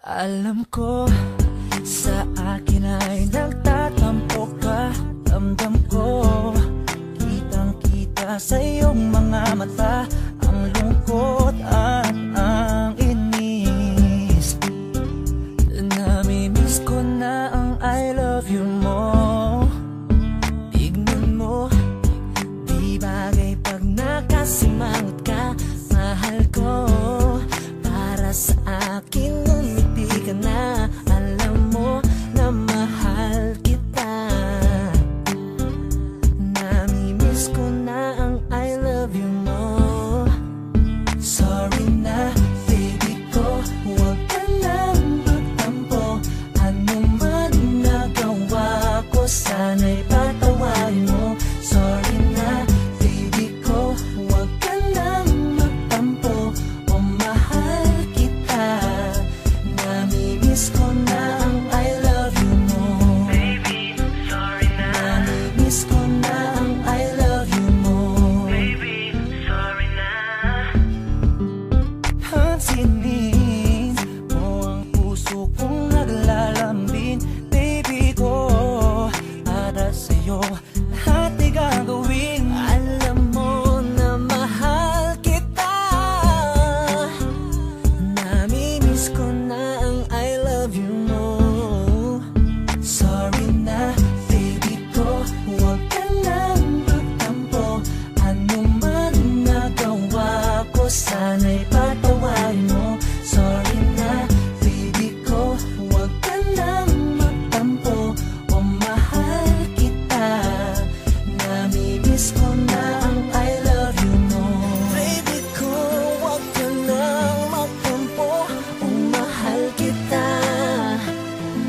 Alam ko, sa akin ay nagtatampo ka. Ramdam ko, kitang-kita sa iyong mga mata ang lungkot at ang inis. Namimiss ko na ang I love you mo. Tignan mo, di bagay pag nakasimangot ka. Mahal ko, para sa akin ngumiti ka na. Alam mo na mahal kita. Namimiss ko na ang I love you mo. Sorry na baby ko, huwag ka nang magtampo. Ano man nagawa ko, sana'y patawarin mo. Sorry na baby ko, huwag ka nang magtampo. O mahal kita, namimiss ko na ang I love you mo. Baby, sorry na. Namimiss ko na ang I love you mo. Baby, sorry na. Pansinin mo ang puso kong naglalambing. Baby ko, para sa'yo lahat ay gagawin. Alam mo na mahal kita. Namimiss ko na ang I love you mo. Sorry na baby ko, huwag ka nang magtampo. Ano man nagawa ko, sana'y patawarin mo. Sorry na baby ko, huwag ka nang magtampo. O mahal kita, namimiss ko na ang I love you mo. Baby ko, huwag ka nang magtampo. O mahal kita,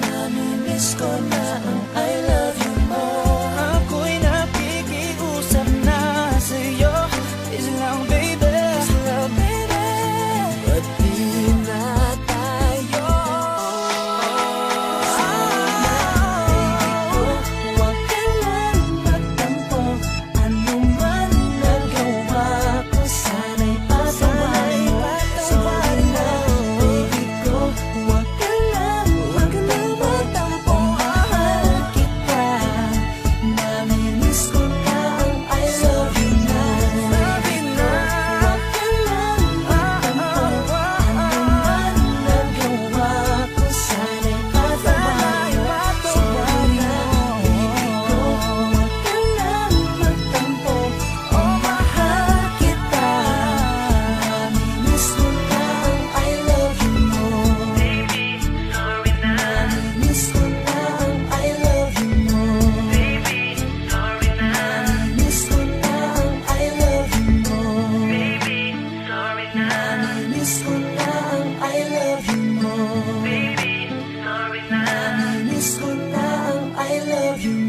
namimiss ko na ang I love you mo. Ako'y nakikiusap na sa'yo. Please lang baby, please lang baby. Pati na tayo. Baby ko, huwag ka nang magtampo. Ano man nagawa ko, sana'y patawarin mo. Sorry na baby ko, huwag ka nang magtampo. Mahal kita, namimiss ko na ang I love you na. Baby na, huwag ka nang magtampo. Ano man nagawa ko, sana'y patawarin mo. Sorry na baby ko, huwag ka nang magtampo. O mahal kita, namimiss ko na ang I love you mo. Baby, sorry na. Namimiss ko na ang I love you mo. Baby, sorry na. Namimiss ko na ang I love you mo. Baby, sorry na. Namimiss ko na ang I love you mo. Baby, sorry na. Namimiss ko na ang I love you mo.